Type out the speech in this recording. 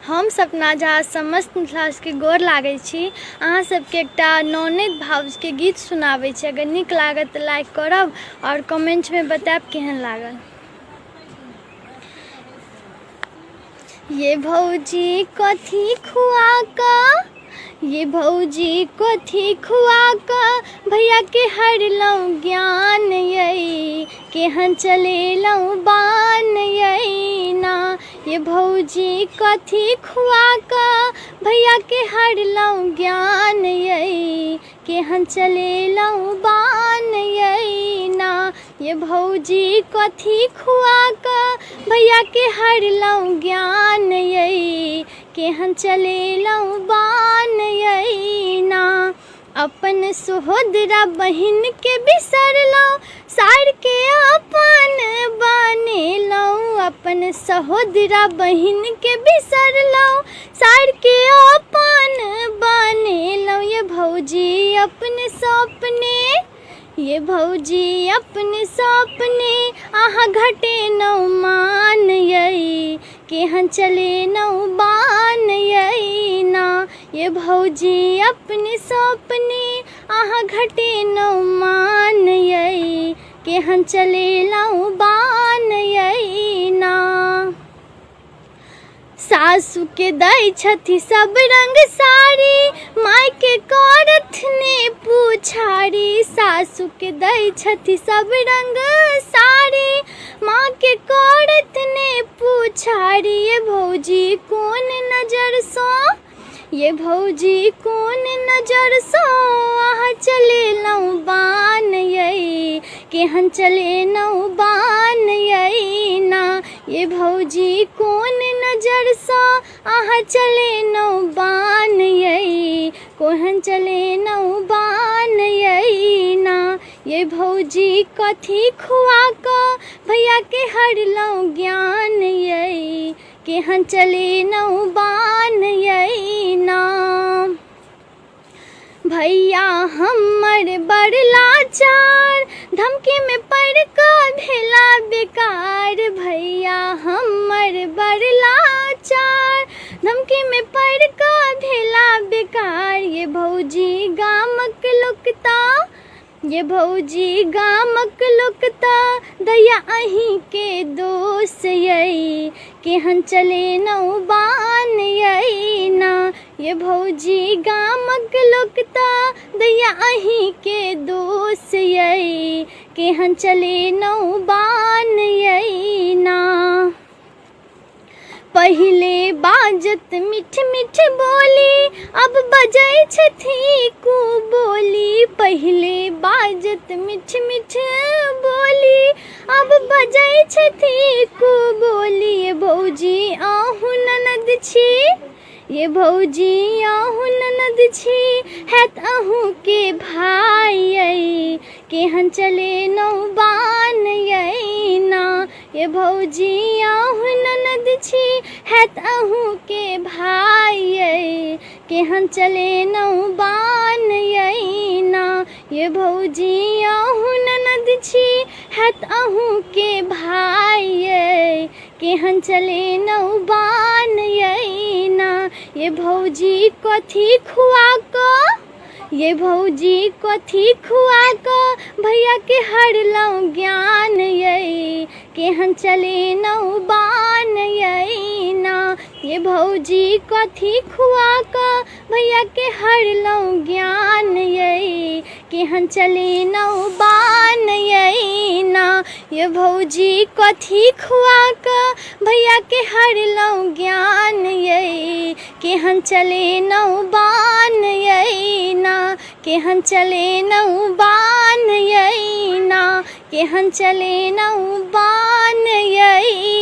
हम सपना झा समस्त मिथिलाके गोर लागै छी। अहाँ सबके एकटा नौनैद भावके गीत सुनाबै छी। अगर नीक लागत तऽ लाइक करब और कमेंट्समे बताएब केहन लागल। ये भौजी कथी खुआ कऽ ये भौजी कथी खुआ कऽ भैया के हरलहुँ ज्ञान यै, केहन चलेलहुँ बान यै ना। ये भौजी कथी खुआ कऽ भैया के हरलहुँ ज्ञान यै, केहन चलेलहुँ बान यै ना। ये भौजी कथी खुआ कऽ भैया के हरलहुँ ज्ञान यै, केहन चलेलहुँ बान यै ना। अपन सहोदरा बहिन के बिसरलहुँ, सार के अपन बनेलहुँ। अपन सहोदरा बहिन के बिसरलहुँ, सार के अपन बनेलहुँ। ये भौजी अपने सपने ये भौजी अपने सपने अहाँ घटेलहुँ मान यै, केहन चलेलहुँ बान यै ना। ये भौजी अपने सपने अहाँ घटेलहुँ मान यै, केहन चलेलहुँ बान यै ना। सासु के दै छथि सब रंग साड़ी, माय के करथ ने पुछारी। सासु के दै छथि सब रंग साड़ी, माँ के करथ ने पुछारी। ये भौजी कोन नजर सँ ये भौजी कोन नजर सँ अहाँ चलेलहुँ बान यै, केहन चलेलहुँ बान यै ना। ये भौजी कोन नजर सँ अहाँ चलेलहुँ बान यै, केहन चलेलहुँ बान यै ना। ये भौजी कथी खुआ कऽ भैया के हरलहुँ ज्ञान यै, केहन चलेलहुँ बान यै ना। भैया हमर बड़ लाचार, धमकी में पड़ कऽ भेला बेकार। भैया हमर बड़ लाचार, धमकी में पड़ कऽ भेला बेकार। ये भौजी गामक लोकता ये भौजी गामक लोकता दैया अहीं के दोष यै, केहन चलेलहुँ बान यै ना। ये भौजी गामक लोकता दैया अहीं के दोष यै, केहन चलेलहुँ बान यै ना। पहिले बाजत मीठ मीठ बोली, अब बजै छथि कू बोली। पहिले बाजत मीठ मीठ बोली, अब बजै छथि कू बोली। ये भौजी अहूँ ननद छी ये भौजी अहूँ ननद छी, हैत अहूँ के भाय यै, केहन चलेलहुँ बान यै ना। ये भौजी अहूँ ननद छी, हैत अहूँ के भाय यै, केहन चलेलहुँ बान यै ना। ये भौजी अहूँ ननद छी, हैत अहूँ के भाय यै, केहन चलेलहुँ बान यै ना। ये भौजी कथी खुआ कऽ ये भौजी कथी खुआ कऽ भैया के हरलहुँ ज्ञान यै, केहन चलेलहुँ बान यै ना। ये भौजी कथी खुआ कऽ भैया के हरलहुँ ज्ञान यै, केहन चलेलहुँ बान यै ना। ये भौजी कथी खुआ कऽ भैया के हरलहुँ ज्ञान यै, केहन चलेलहुँ बान यै ना। केहन चलेलहुँ बान यै ना, केहन चलेलहुँ बान यै